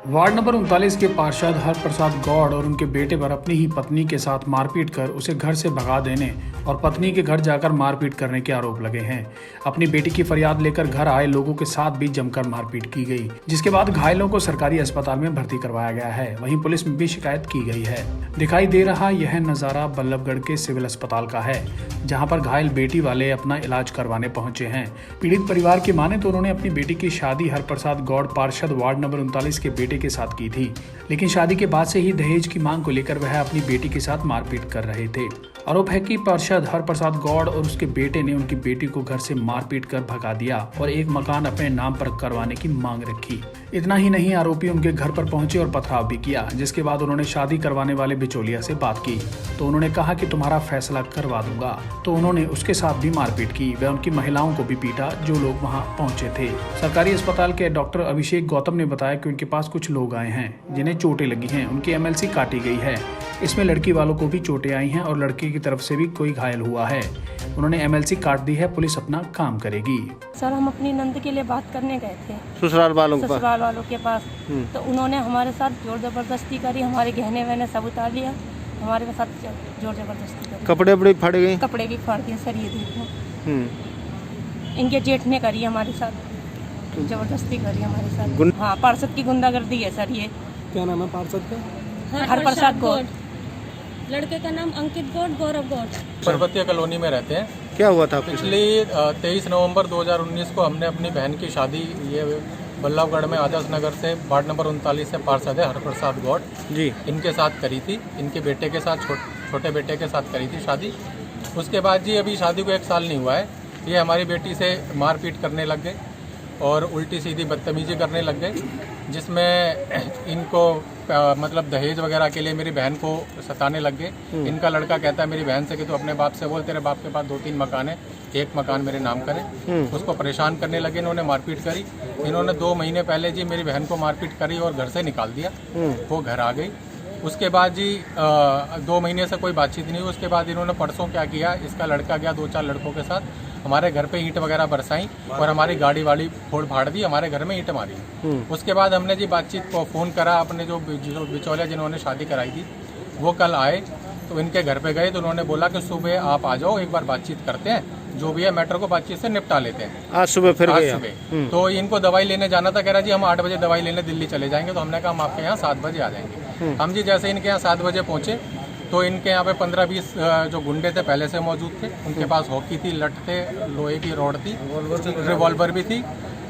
Ward number 39 के पार्षद हरप्रसाद गौड़ और उनके बेटे पर अपनी ही पत्नी के साथ मारपीट कर उसे घर से भगा देने और पत्नी के घर जाकर मारपीट करने के आरोप लगे हैं। अपनी बेटी की फरियाद लेकर घर आए लोगों के साथ भी जमकर मारपीट की गई, जिसके बाद घायलों को सरकारी अस्पताल में भर्ती करवाया गया है। वहीं पुलिस में भी शिकायत की गई है। दिखाई दे रहा यह नजारा बल्लभगढ़ के सिविल अस्पताल का है, जहां पर घायल बेटी वाले अपना इलाज करवाने पहुंचे हैं। पीड़ित परिवार की माने तो उन्होंने अपनी बेटी की शादी हरप्रसाद गौड़ पार्षद वार्ड नंबर 39 के बेटे के साथ की थी, लेकिन शादी के बाद से ही दहेज की मांग को लेकर वह अपनी बेटी के साथ मारपीट कर रहे थे। आरोप है कि पार्षद हरप्रसाद गौड़ और उसके बेटे ने उनकी बेटी को घर से मारपीट कर भगा दिया और एक मकान अपने नाम पर करवाने की मांग रखी। इतना ही नहीं, आरोपी उनके घर पर पहुंचे और पथराव भी किया, जिसके बाद उन्होंने शादी करवाने वाले बिचौलिया से बात की तो उन्होंने कहा कि तुम्हारा फैसला करवा दूंगा, तो उन्होंने उसके साथ भी मारपीट की। वह उनकी महिलाओं को भी पीटा जो लोग वहां पहुंचे थे। सरकारी अस्पताल के डॉक्टर अभिषेक गौतम ने बताया कि उनके पास कुछ लोग आए हैं जिन्हें चोटें लगी हैं, उनकी MLC काटी गई है। इसमें लड़की वालों को भी चोटें आई हैं और लड़के की तरफ से भी कोई घायल हुआ है। उन्होंने MLC काट दी है, पुलिस अपना काम करेगी। सर, हम अपनी नंद के लिए बात करने गए थे ससुराल वालों के पास। तो उन्होंने हमारे साथ जोर जबरदस्ती करी, हमारे गहने वहने सब उतार लिया, हमारे साथ जोर जबरदस्ती करी। कपड़े बड़े फाड़ गए, कपड़े भी फाड़ दिए सर, ये देखो। इनके जेठ ने करी हमारे साथ, जबरदस्ती करी हमारे साथ। हाँ, पार्षद की गुंडागर्दी है सर ये। क्या नाम है पार्षद का? हरप्रसाद गौड़। लड़के का नाम अंकित गौड़, गौरव गौड़। पर्वतीय कॉलोनी में रहते हैं। क्या हुआ था? पिछली 23 नवंबर 2019 को हमने अपनी बहन की शादी ये बल्लभगढ़ में आदर्श नगर से वार्ड नंबर 39 से पार्षद है हरप्रसाद गौड़ जी, इनके साथ करी थी। इनके बेटे के साथ छोटे बेटे के साथ करी थी शादी। उसके बाद जी अभी शादी को 1 साल नहीं हुआ है, ये हमारी बेटी से मारपीट करने लग गए और उल्टी सीधी बदतमीजी करने लग गए, जिसमें इनको मतलब दहेज वगैरह के लिए मेरी बहन को सताने लग गए। इनका लड़का कहता है मेरी बहन से कि तू अपने बाप से बोल, तेरे बाप के पास 2-3 मकान है, एक मकान मेरे नाम करे। उसको परेशान करने लगे, इन्होंने मारपीट करी। इन्होंने 2 महीने पहले जी मेरी बहन को मारपीट करी और घर से निकाल दिया। वो घर आ गई। उसके बाद जी 2 महीने से कोई बातचीत नहीं हुई। उसके बाद इन्होंने परसों क्या किया, इसका लड़का गया 2-4 लड़कों के साथ, हमारे घर पे ईंट वगैरह बरसाई और हमारी गाड़ी वाड़ी फोड़ फाड़ दी, हमारे घर में ईंट मारी। उसके बाद हमने जी बातचीत को फ़ोन करा, अपने जो बिचौलिया जिन्होंने शादी कराई थी वो कल आए, तो इनके घर पे गए तो उन्होंने बोला कि सुबह आप आ जाओ, एक बार बातचीत करते हैं, जो भी है मैटर को बातचीत से निपटा लेते हैं। आज सुबह फिर आज सुबह तो इनको दवाई लेने जाना था, कह रहा जी हम 8 बजे दवाई लेने दिल्ली चले जाएंगे। तो हमने कहा हम आपके यहाँ 7 बजे आ जाएंगे। हम जी जैसे इनके यहाँ 7 बजे पहुँचे तो इनके यहाँ पे 15-20 जो गुंडे थे पहले से मौजूद थे। उनके पास हॉकी थी, लठ थे, लोहे की रॉड थी, रिवॉल्वर भी थी।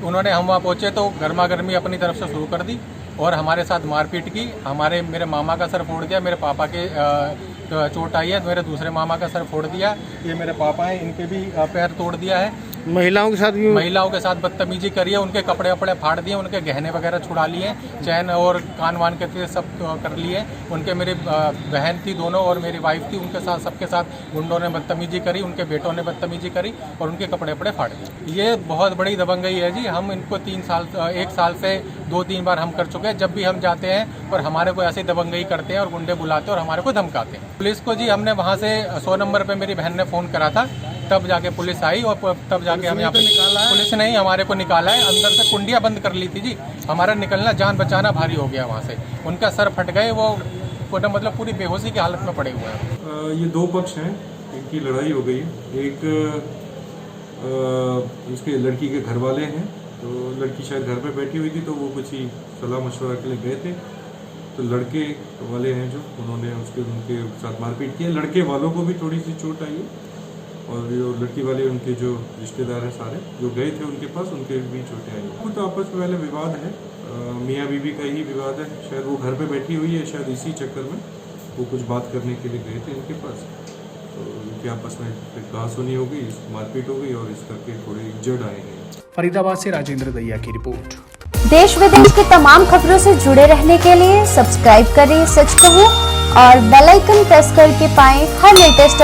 उन्होंने हम वहाँ पहुँचे तो गर्मा गर्मी अपनी तरफ से शुरू कर दी और हमारे साथ मारपीट की। मेरे मामा का सर फोड़ दिया, मेरे पापा के चोट आई है, मेरे दूसरे मामा का सर फोड़ दिया, ये मेरे पापा हैं, इनके भी पैर तोड़ दिया है। महिलाओं के साथ बदतमीजी करी है, उनके कपड़े वपड़े फाड़ दिए, उनके गहने वगैरह छुड़ा लिए, चैन और कान वान के सब कर लिए। उनके मेरी बहन थी दोनों और मेरी वाइफ थी, उनके साथ सबके साथ गुंडों ने बदतमीजी करी, उनके बेटों ने बदतमीजी करी और उनके कपड़े वपड़े फाड़ दिए। ये बहुत बड़ी दबंगई है जी। हम इनको 1 साल से 2-3 बार हम कर चुके हैं। जब भी हम जाते हैं और हमारे को ऐसी दबंगई करते हैं और गुंडे बुलाते हैं और हमारे को धमकाते हैं। पुलिस को जी हमने वहाँ से 100 नंबर पे मेरी बहन ने फ़ोन करा था, तब जाके पुलिस आई और तब जाके हम यहाँ पे निकाला है। पुलिस ने ही हमारे को निकाला है, अंदर से कुंडियाँ बंद कर ली थी जी। हमारा निकलना जान बचाना भारी हो गया वहाँ से। उनका सर फट गए, वो मतलब पूरी बेहोशी की हालत में पड़े हुए हैं। ये 2 पक्ष हैं, एक की लड़ाई हो गई। एक उसके लड़की के घर वाले हैं, तो लड़की शायद घर पे बैठी हुई थी, तो वो कुछ ही सलाह मशवरा के लिए गए थे। तो लड़के वाले हैं जो उन्होंने उनके साथ मारपीट की है। लड़के वालों को भी थोड़ी सी चोट आई है और जो लड़की वाले उनके जो रिश्तेदार हैं सारे जो गए थे उनके पास, उनके भी चोटें आई हैं। तो आपस में पहले विवाद है, मियाँ बीवी का ही विवाद है। शायद वो घर पे बैठी हुई है, शायद इसी चक्कर में वो कुछ बात करने के लिए गए थे इनके पास, तो उनके आपस में कहासुनी हो गई, मारपीट हो गई और इस करके थोड़े इंजर्ड आए हैं। फरीदाबाद से राजेंद्र दैया की रिपोर्ट। देश विदेश की तमाम खबरों से जुड़े रहने के लिए सब्सक्राइब करें सच कहूं और बेल आइकन प्रेस करके पाएं हर लेटेस्ट